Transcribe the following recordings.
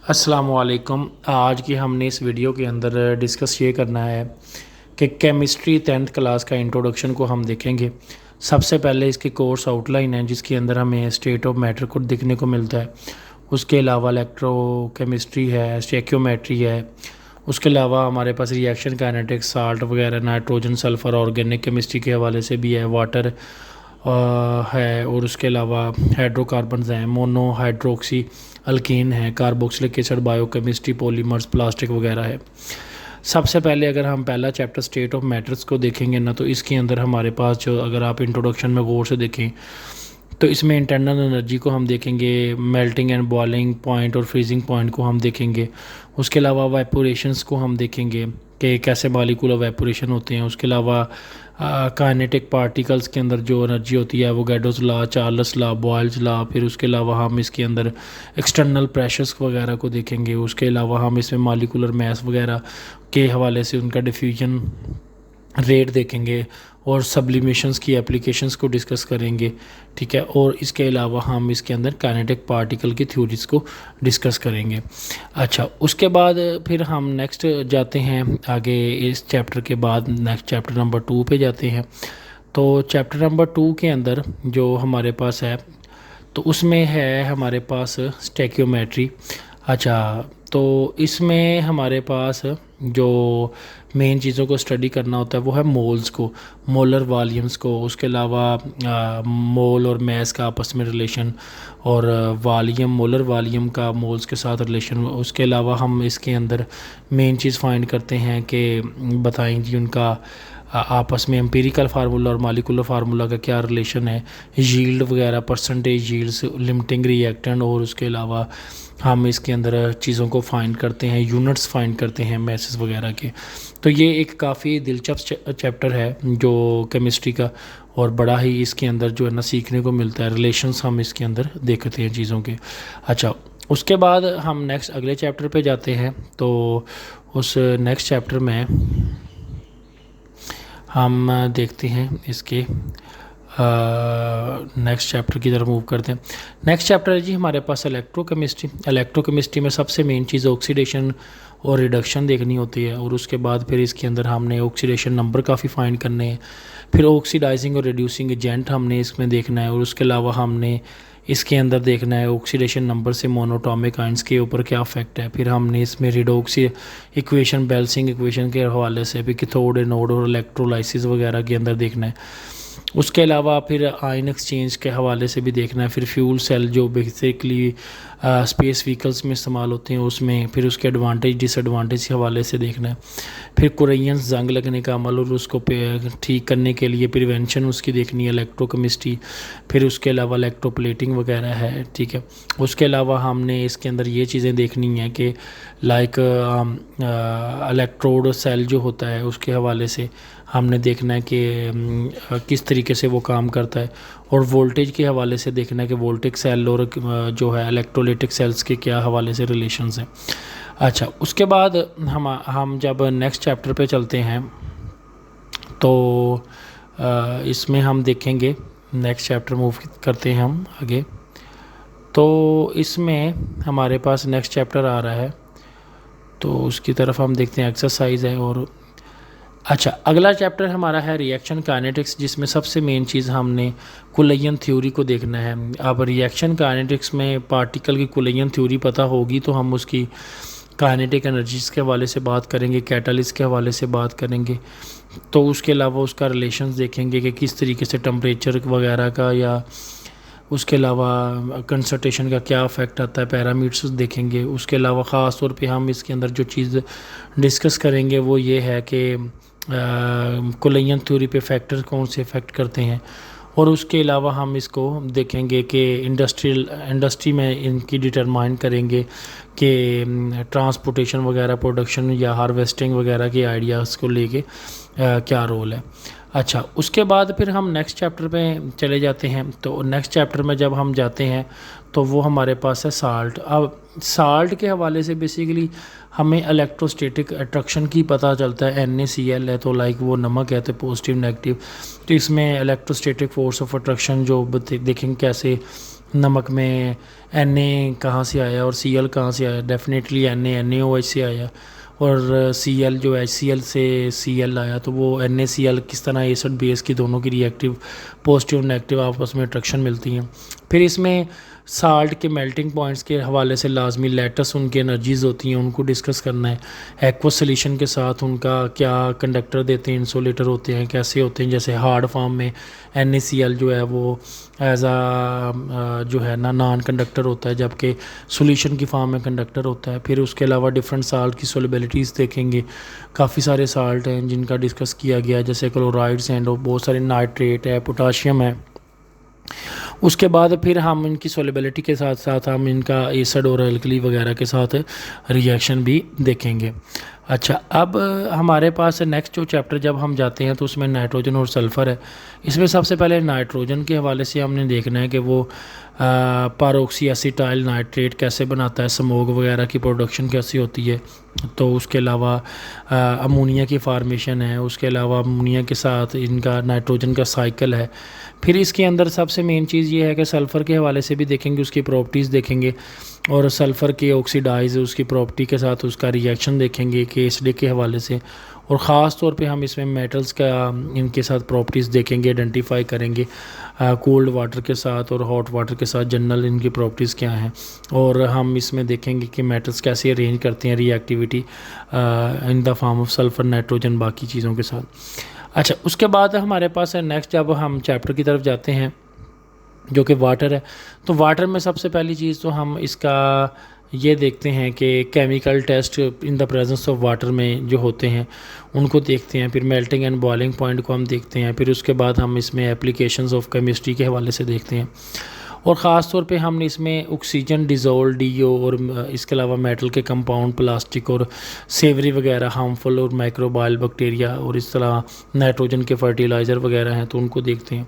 अस्सलामुअलैकुम। आज की हमने इस वीडियो के अंदर डिस्कस ये करना है कि केमिस्ट्री 10th क्लास का इंट्रोडक्शन को हम देखेंगे। सबसे पहले इसकी कोर्स आउटलाइन है जिसके अंदर हमें स्टेट ऑफ मैटर को देखने को मिलता है। उसके अलावा इलेक्ट्रोकेमिस्ट्री है, स्टेक्योमेट्री है। उसके अलावा हमारे पास रिएक्शन काइनेटिक्स, साल्ट वगैरह, नाइट्रोजन, सल्फ़र, ऑर्गेनिक केमिस्ट्री के हवाले से भी है, वाटर है, और उसके अलावा हाइड्रोकार्बन्स हैं, मोनो हाइड्रोक्सी अल्कीन है, carboxylic acid, biochemistry, polymers, plastic वगैरह है। सबसे पहले अगर हम पहला चैप्टर स्टेट ऑफ मैटर्स को देखेंगे ना, तो इसके अंदर हमारे पास जो, अगर आप इंट्रोडक्शन में गौर से देखें तो इसमें इंटरनल एनर्जी को हम देखेंगे, मेल्टिंग एंड बॉइलिंग पॉइंट और फ्रीजिंग पॉइंट को हम देखेंगे। उसके अलावा वाइपोरेशंस को हम देखेंगे कि कैसे मॉलिक्यूलर वाइपोरेशन होते हैं। उसके अलावा काइनेटिक पार्टिकल्स के अंदर जो एनर्जी होती है, वो गैडोज law, Charles law, Boyle's law. फिर उसके अलावा हम इसके अंदर एक्सटर्नल प्रेशर्स वगैरह को देखेंगे। उसके अलावा हम इसमें मॉलिक्यूलर मास वगैरह के हवाले से उनका डिफ्यूजन रेट देखेंगे और सब्लिमेशंस की एप्लीकेशंस को डिस्कस करेंगे, ठीक है। और इसके अलावा हम इसके अंदर काइनेटिक पार्टिकल की थ्योरीज को डिस्कस करेंगे। अच्छा, उसके बाद फिर हम नेक्स्ट जाते हैं आगे। इस चैप्टर के बाद नेक्स्ट चैप्टर नंबर 2 पे जाते हैं। तो चैप्टर नंबर 2 के अंदर जो हमारे पास है, तो उसमें है हमारे पास स्टेक्योमेट्री। अच्छा, तो इसमें हमारे पास जो मेन चीज़ों को स्टडी करना होता है वो है मोल्स को, मोलर वॉल्यूम्स को। उसके अलावा मोल और मैस का आपस में रिलेशन, और वॉल्यूम, मोलर वॉल्यूम का मोल्स के साथ रिलेशन। उसके अलावा हम इसके अंदर मेन चीज़ फाइंड करते हैं कि बताएं जी उनका आपस में एम्पिरिकल फार्मूला और मॉलिक्यूलर फार्मूला का क्या रिलेशन है, यील्ड वगैरह, परसेंटेज यील्ड्स, लिमिटिंग रिएक्टेंट। और उसके अलावा हम इसके अंदर चीज़ों को फाइंड करते हैं, यूनिट्स फाइंड करते हैं मैसेस वगैरह के। तो ये एक काफ़ी दिलचस्प चैप्टर है जो केमिस्ट्री का, और बड़ा ही इसके अंदर जो है ना सीखने को मिलता है। रिलेशंस हम इसके अंदर देखते हैं चीज़ों के। अच्छा, उसके बाद हम नेक्स्ट अगले चैप्टर पे जाते हैं। तो उस नेक्स्ट चैप्टर में हम देखते हैं इसके नेक्स्ट चैप्टर की तरफ मूव करते हैं। नेक्स्ट चैप्टर है जी हमारे पास इलेक्ट्रोकेमिस्ट्री। इलेक्ट्रोकेमिस्ट्री में सबसे मेन चीज़ ऑक्सीडेशन और रिडक्शन देखनी होती है, और उसके बाद फिर इसके अंदर हमने ऑक्सीडेशन नंबर काफ़ी फाइंड करने हैं। फिर ऑक्सीडाइजिंग और रिड्यूसिंग एजेंट हमने इसमें देखना है, और उसके अलावा हमने इसके अंदर देखना है ऑक्सीडेशन नंबर से मोनोटॉमिक आयंस के ऊपर क्या इफेक्ट है। फिर हमने इसमें रिडोक्सी इक्वेशन, बेल्सिंग इक्वेशन के हवाले से भी कैथोड, एनोड और इलेक्ट्रोलाइसिस वगैरह के अंदर देखना है। उसके अलावा फिर आयन एक्सचेंज के हवाले से भी देखना है। फिर फ्यूल सेल जो बेसिकली स्पेस व्हीकल्स में इस्तेमाल होते हैं उसमें, फिर उसके एडवांटेज डिसएडवांटेज के हवाले से देखना है। फिर कुरैयंस जंग लगने का अमल और उसको ठीक करने के लिए प्रिवेंशन उसकी देखनी है, इलेक्ट्रोकेमिस्ट्री। फिर उसके अलावा इलेक्ट्रोप्लेटिंग वगैरह है, ठीक है। उसके अलावा हमने इसके अंदर ये चीज़ें देखनी है कि लाइक इलेक्ट्रोड सेल जो होता है उसके हवाले से हमने देखना है कि किस तरीके से वो काम करता है, और वोल्टेज के हवाले से देखना है कि वोल्टिक सेल और जो है इलेक्ट्रोलाइटिक सेल्स के क्या हवाले से रिलेशंस हैं। अच्छा, उसके बाद हम जब नेक्स्ट चैप्टर पे चलते हैं तो इसमें हम देखेंगे, नेक्स्ट चैप्टर मूव करते हैं हम आगे। तो इसमें हमारे पास नेक्स्ट चैप्टर आ रहा है, तो उसकी तरफ हम देखते हैं, एक्सरसाइज है। और अच्छा, अगला चैप्टर हमारा है रिएक्शन काइनेटिक्स, जिसमें सबसे मेन चीज़ हमने कुलैयन थ्योरी को देखना है। अब रिएक्शन काइनेटिक्स में पार्टिकल की कुलैयन थ्योरी पता होगी तो हम उसकी काइनेटिक एनर्जीज के हवाले से बात करेंगे, कैटालिस्ट के हवाले से बात करेंगे। तो उसके अलावा उसका रिलेशंस देखेंगे कि किस तरीके से टेम्परेचर वगैरह का, या उसके अलावा कंसंट्रेशन का क्या इफेक्ट आता है, पैरामीटर्स देखेंगे। उसके अलावा ख़ास तौर पे हम इसके अंदर जो चीज़ डिस्कस करेंगे वो ये है कि कुलैयन थ्योरी पे फैक्टर कौन से इफ़ेक्ट करते हैं। और उसके अलावा हम इसको देखेंगे कि इंडस्ट्री में इनकी डिटरमाइन करेंगे कि ट्रांसपोर्टेशन वगैरह, प्रोडक्शन या हार्वेस्टिंग वगैरह के आइडियाज़ को लेके क्या रोल है। अच्छा, उसके बाद फिर हम नेक्स्ट चैप्टर पे चले जाते हैं। तो नेक्स्ट चैप्टर में जब हम जाते हैं तो वो हमारे पास है साल्ट। अब साल्ट के हवाले से बेसिकली हमें इलेक्ट्रोस्टैटिक अट्रैक्शन की पता चलता है। NaCl है तो लाइक वो नमक है, तो पॉजिटिव नेगेटिव। तो इसमें इलेक्ट्रोस्टैटिक फोर्स ऑफ अट्रैक्शन जो देखेंगे कैसे नमक में Na कहाँ से आया और Cl कहाँ से आया। डेफिनेटली NaOH से आया, और Cl जो HCl से Cl आया, तो वो NaCl किस तरह एसिड बेस की दोनों की रिएक्टिव पॉजिटिव और नेगेटिव आपस में अट्रैक्शन मिलती हैं। फिर इसमें साल्ट के मेल्टिंग पॉइंट्स के हवाले से लाजमी लेटस उनकी एनर्जीज़ होती हैं, उनको डिस्कस करना है। एक्वस सोल्यूशन के साथ उनका क्या कंडक्टर देते हैं, इंसुलेटर होते हैं, कैसे होते हैं। जैसे हार्ड फॉर्म में NaCl जो है वो एज आ जो है ना नॉन कंडक्टर होता है, जबकि सोल्यूशन की फॉर्म में कंडक्टर होता है। फिर उसके अलावा डिफरेंट साल्ट की सोलिबिलिटीज़ देखेंगे। काफ़ी सारे साल्ट हैं जिनका डिस्कस किया गया है, जैसे क्लोराइड्स हैं, बहुत सारे नाइट्रेट है, पोटाशियम है। उसके बाद फिर हम इनकी सोलिबिलिटी के साथ साथ हम इनका एसिड और अल्कली वगैरह के साथ रिएक्शन भी देखेंगे। अच्छा, अब हमारे पास नेक्स्ट जो चैप्टर जब हम जाते हैं तो उसमें नाइट्रोजन और सल्फ़र है। इसमें सबसे पहले नाइट्रोजन के हवाले से हमने देखना है कि वो पारोक्सी एसिटाइल नाइट्रेट कैसे बनाता है, स्मोक वगैरह की प्रोडक्शन कैसी होती है। तो उसके अलावा अमोनिया की फार्मेशन है, उसके अलावा अमोनिया के साथ इनका नाइट्रोजन का साइकिल है। फिर इसके अंदर सबसे मेन चीज़ ये है कि सल्फ़र के हवाले से भी देखेंगे, उसकी प्रॉपर्टीज़ देखेंगे, और सल्फ़र के ऑक्सीडाइज उसकी प्रॉपर्टी के साथ उसका रिएक्शन देखेंगे KSD के हवाले से। और ख़ास तौर पे हम इसमें मेटल्स का इनके साथ प्रॉपर्टीज़ देखेंगे, आइडेंटिफाई करेंगे कोल्ड वाटर के साथ और हॉट वाटर के साथ जनरल इनकी प्रॉपर्टीज़ क्या हैं। और हम इसमें देखेंगे कि मेटल्स कैसे अरेंज करते हैं reactivity in the form of sulphur, nitrogen, बाकी चीज़ों के साथ। अच्छा, उसके बाद हमारे पास है नेक्स्ट, जब हम चैप्टर की तरफ जाते हैं जो कि वाटर है, तो वाटर में सबसे पहली चीज़ तो हम इसका ये देखते हैं कि chemical test in the presence of water में जो होते हैं उनको देखते हैं। फिर मेल्टिंग एंड बॉइलिंग पॉइंट को हम देखते हैं। फिर उसके बाद हम इसमें एप्लीकेशंस ऑफ केमिस्ट्री के हवाले से देखते हैं, और ख़ास तौर पे हमने इसमें ऑक्सीजन डिज़ोल्व DO और इसके अलावा मेटल के कंपाउंड, प्लास्टिक और सेवरी वगैरह हार्मफुल और माइक्रोबायल बैक्टीरिया, और इस तरह नाइट्रोजन के फर्टिलाइज़र वगैरह हैं तो उनको देखते हैं।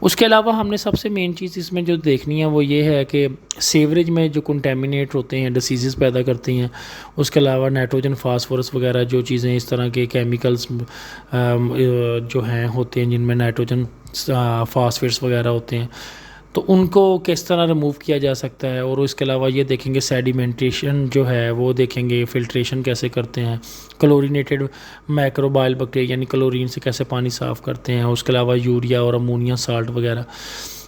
उसके अलावा हमने सबसे मेन चीज़ इसमें जो देखनी है वो ये है कि सीवरेज में जो कंटेमिनेट होते हैं, डिसीज़ पैदा करती हैं। उसके अलावा नाइट्रोजन, फास्फोरस वगैरह जो चीज़ें इस तरह के केमिकल्स जो हैं होते हैं जिनमें नाइट्रोजन फास्फेट्स वगैरह होते हैं, तो उनको किस तरह रिमूव किया जा सकता है। और इसके अलावा ये देखेंगे सेडिमेंटेशन जो है वो देखेंगे, फिल्ट्रेशन कैसे करते हैं, क्लोरीनेटेड माइक्रोबायल बैक्टीरिया यानी क्लोरीन से कैसे पानी साफ़ करते हैं। उसके अलावा यूरिया और अमोनिया साल्ट वगैरह,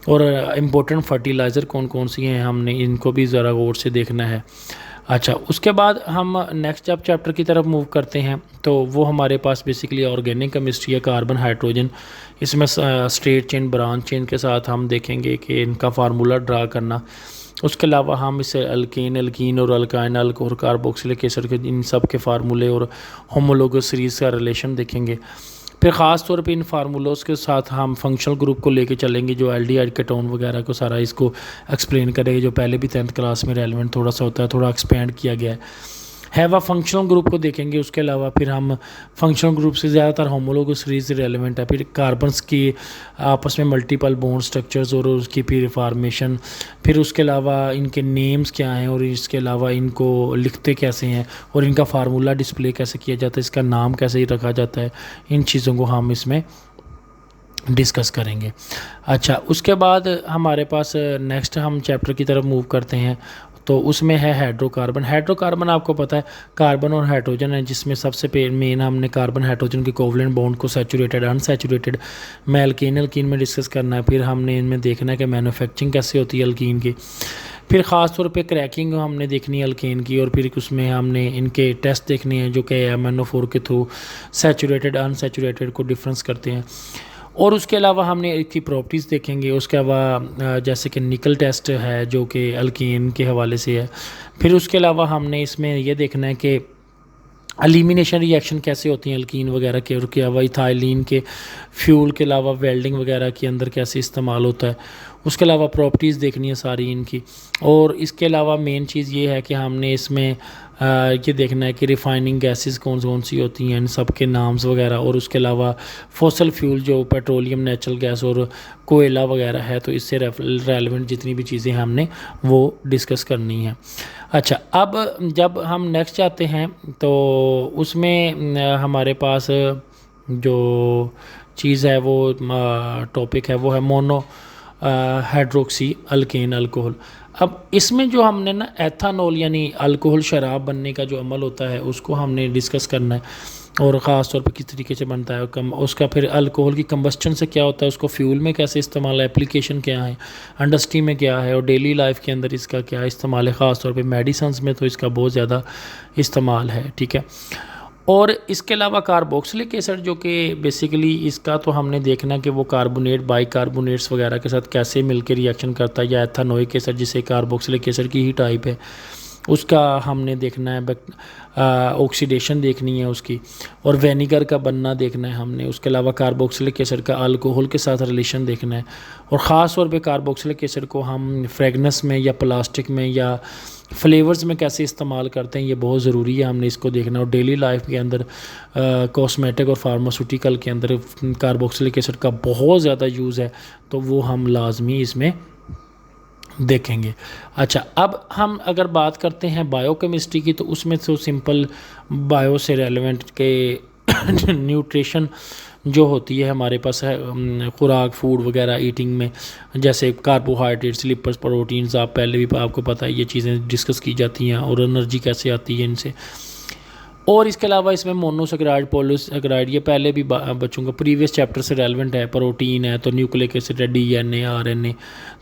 और इम्पोर्टेंट फर्टिलाइज़र कौन कौन सी हैं हमने इनको भी ज़रा गौर से देखना है। अच्छा, उसके बाद हम नेक्स्ट जब चैप्टर की तरफ मूव करते हैं तो वो हमारे पास बेसिकली ऑर्गेनिक केमिस्ट्री है, कार्बन, हाइड्रोजन। इसमें स्ट्रेट चेन, ब्रांच चेन के साथ हम देखेंगे कि इनका फार्मूला ड्रा करना। उसके अलावा हम इसे एल्कीन और अल्काइन, और कार्बोक्सिलिक एसिड के इन सब के फार्मूले और होमोलोगस सीरीज़ का रिलेशन देखेंगे। फिर ख़ास तौर पे इन फार्मूलोस के साथ हम फंक्शनल ग्रुप को लेके चलेंगे, जो एल्डिहाइड कीटोन वगैरह को सारा इसको एक्सप्लेन करेंगे, जो पहले भी 10th क्लास में रेलेवेंट थोड़ा सा होता है, थोड़ा एक्सपेंड किया गया है वह फंक्शनल ग्रुप को देखेंगे। उसके अलावा फिर हम फंक्शनल ग्रुप से ज़्यादातर होमोलोगस सीरीज रेलेवेंट है। फिर कार्बन्स की आपस में मल्टीपल बॉन्ड स्ट्रक्चर्स और उसकी फिर फॉर्मेशन, फिर उसके अलावा इनके नेम्स क्या हैं, और इसके अलावा इनको लिखते कैसे हैं, और इनका फार्मूला डिस्प्ले कैसे किया जाता है, इसका नाम कैसे रखा जाता है, इन चीज़ों को हम इसमें डिस्कस करेंगे। अच्छा, उसके बाद हमारे पास नेक्स्ट हम चैप्टर की तरफ मूव करते हैं, तो उसमें है हाइड्रोकार्बन। हाइड्रोकार्बन आपको पता है कार्बन और हाइड्रोजन है, जिसमें सबसे मेन हमने कार्बन हाइड्रोजन के कोवलेंट बॉन्ड को सैचुरेटेड, अनसैचुरेटेड में अल्कीन में डिस्कस करना है। फिर हमने इनमें देखना है कि मैन्युफैक्चरिंग कैसे होती है अल्कीन की। फिर ख़ास तौर पे क्रैकिंग हमने देखनी है अल्केन की, और फिर उसमें हमने इनके टेस्ट देखने हैं जो कि MnO4 के थ्रू सैचुरेटेड, अनसैचुरेटेड को डिफरेंस करते हैं। और उसके अलावा हमने इसकी प्रॉपर्टीज़ देखेंगे। उसके अलावा जैसे कि निकल टेस्ट है जो कि अल्कीन के हवाले से है। फिर उसके अलावा हमने इसमें यह देखना है कि एलिमिनेशन रिएक्शन कैसे होती हैं अल्कीन वगैरह के, और उसके अलावा इथाइलिन के फ्यूल के अलावा वेल्डिंग वगैरह के अंदर कैसे इस्तेमाल होता है। उसके अलावा प्रॉपर्टीज़ देखनी है सारी इनकी। और इसके अलावा मेन चीज़ ये है कि हमने इसमें ये देखना है कि रिफाइनिंग गैसेस कौन कौन सी होती हैं, इन सब के नाम्स वगैरह। और उसके अलावा फॉसल फ्यूल जो पेट्रोलियम, नेचुरल गैस और कोयला वगैरह है, तो इससे रेलेवेंट जितनी भी चीज़ें हमने वो डिस्कस करनी है। अच्छा, अब जब हम नेक्स्ट जाते हैं तो उसमें हमारे पास जो चीज़ है वो टॉपिक है वो है हाइड्रोक्सी अल्केन अल्कोहल। अब इसमें जो हमने ना एथानॉल यानी अल्कोहल शराब बनने का जो अमल होता है उसको हमने डिस्कस करना है, और ख़ास तौर पर किस तरीके से बनता है, उसका फिर अल्कोहल की कंबस्टन से क्या होता है, उसको फ्यूल में कैसे इस्तेमाल है, एप्लीकेशन क्या है, इंडस्ट्री में क्या है, और डेली लाइफ के अंदर इसका क्या इस्तेमाल है, ख़ास तौर पे मेडिसिन्स में तो इसका बहुत ज़्यादा इस्तेमाल है। ठीक है। और इसके अलावा कार्बोक्सिलिक एसिड जो कि बेसिकली इसका तो हमने देखना कि वो कार्बोनेट बाइकार्बोनेट्स वगैरह के साथ कैसे मिलकर रिएक्शन करता है, या एथानोइक एसिड जिसे कार्बोक्सिलिक एसिड की ही टाइप है उसका हमने देखना है, ऑक्सीडेशन देखनी है उसकी, और विनेगर का बनना देखना है हमने। उसके अलावा कार्बोक्सिलिक एसिड का अल्कोहल के साथ रिलेशन देखना है, और ख़ास तौर पे कार्बोक्सिलिक एसिड को हम फ्रेगनेंस में या प्लास्टिक में या फ्लेवर्स में कैसे इस्तेमाल करते हैं ये बहुत ज़रूरी है, हमने इसको देखना। और डेली लाइफ के अंदर कॉस्मेटिक और फार्मास्यूटिकल के अंदर कार्बोक्सिलिक एसिड का बहुत ज़्यादा यूज़ है, तो वो हम लाजमी इसमें देखेंगे। अच्छा, अब हम अगर बात करते हैं बायोकेमिस्ट्री की, तो उसमें तो सिंपल बायो से रेलेवेंट के न्यूट्रिशन जो होती है हमारे पास है, खुराक फूड वगैरह ईटिंग में, जैसे कार्बोहाइड्रेट्स लिपिड्स प्रोटीन्स, आप पहले भी आपको पता है ये चीज़ें डिस्कस की जाती हैं, और एनर्जी कैसे आती है इनसे। और इसके अलावा इसमें मोनोसेक्राइड पॉलीसेक्राइड ये पहले भी बच्चों का प्रीवियस चैप्टर से रेलेवेंट है। प्रोटीन है तो न्यूक्लिक एसिड है, DNA RNA,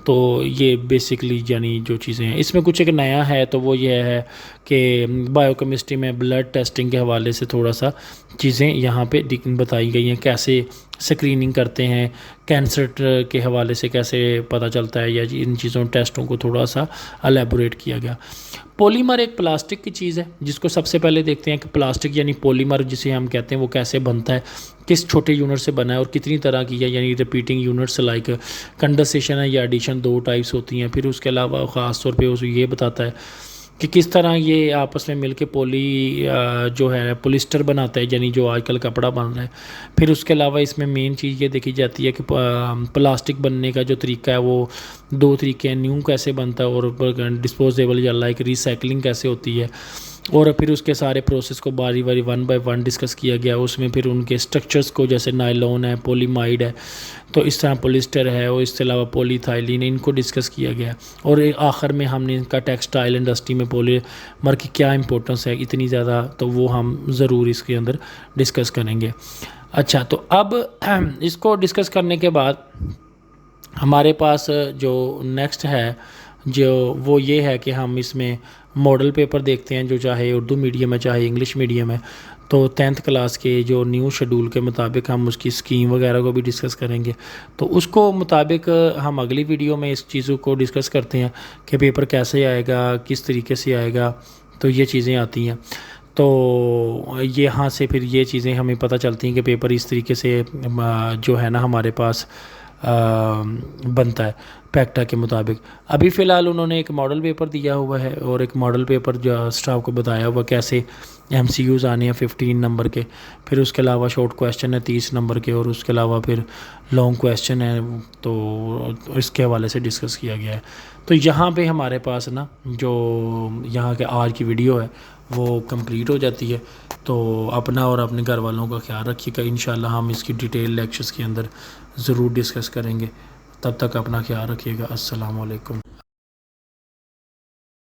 तो ये बेसिकली यानी जो चीज़ें हैं। इसमें कुछ एक नया है तो वो ये है कि बायोकेमिस्ट्री में ब्लड टेस्टिंग के हवाले से थोड़ा सा चीज़ें यहाँ पे बताई गई हैं, कैसे स्क्रीनिंग करते हैं, कैंसर के हवाले से कैसे पता चलता है, या इन चीज़ों टेस्टों को थोड़ा सा एलेबोरेट किया गया। पॉलीमर एक प्लास्टिक की चीज़ है जिसको सबसे पहले देखते हैं कि प्लास्टिक यानी पॉलीमर जिसे हम कहते हैं वो कैसे बनता है, किस छोटे यूनिट से बना है और कितनी तरह की है, यानी रिपीटिंग यूनिट्स लाइक कंडेंसेशन है या एडिशन, दो टाइप्स होती हैं। फिर उसके अलावा ख़ास तौर पे उसे ये बताता है कि किस तरह ये आपस में मिलके जो है पॉलिस्टर बनाता है, यानी जो आजकल कपड़ा बन रहा है। फिर उसके अलावा इसमें मेन चीज़ ये देखी जाती है कि प्लास्टिक बनने का जो तरीका है वो दो तरीके हैं, न्यू कैसे बनता है और डिस्पोजेबल या लाइक रिसाइकलिंग कैसे होती है। और फिर उसके सारे प्रोसेस को बारी बारी 1 बाय 1 डिस्कस किया गया। उसमें फिर उनके स्ट्रक्चर्स को, जैसे नायलॉन है, पॉलीमाइड है, तो इस तरह पॉलिस्टर है, और इसके अलावा पॉलीथाइलिन, इनको डिस्कस किया गया। और आखिर में हमने इनका टेक्सटाइल इंडस्ट्री में पॉलीमर की क्या इंपॉर्टेंस है इतनी ज़्यादा, तो वो हम ज़रूर इसके अंदर डिस्कस करेंगे। अच्छा, तो अब इसको डिस्कस करने के बाद हमारे पास जो नेक्स्ट है जो वो ये है कि हम इसमें मॉडल पेपर देखते हैं, जो चाहे उर्दू मीडियम है चाहे इंग्लिश मीडियम है। तो 10th क्लास के जो न्यू शेड्यूल के मुताबिक हम उसकी स्कीम वगैरह को भी डिस्कस करेंगे। तो उसको मुताबिक हम अगली वीडियो में इस चीज़ों को डिस्कस करते हैं कि पेपर कैसे आएगा, किस तरीके से आएगा, तो ये चीज़ें आती हैं। तो यहाँ से फिर ये चीज़ें हमें पता चलती हैं कि पेपर इस तरीके से जो है ना हमारे पास बनता है पैक्टा के मुताबिक। अभी फ़िलहाल उन्होंने एक मॉडल पेपर दिया हुआ है और एक मॉडल पेपर जो स्टाफ को बताया हुआ कैसे MCQs आने हैं 15 नंबर के। फिर उसके अलावा शॉर्ट क्वेश्चन है 30 नंबर के, और उसके अलावा फिर लॉन्ग क्वेश्चन है, तो इसके हवाले से डिस्कस किया गया है। तो यहाँ पे हमारे पास ना जो यहाँ के आज की वीडियो है वो कंप्लीट हो जाती है। तो अपना और अपने घर वालों का ख्याल रखिएगा। इंशाल्लाह हम इसकी डिटेल लेक्चर्स के अंदर ज़रूर डिस्कस करेंगे। तब तक अपना ख्याल रखिएगा। अस्सलाम वालेकुम।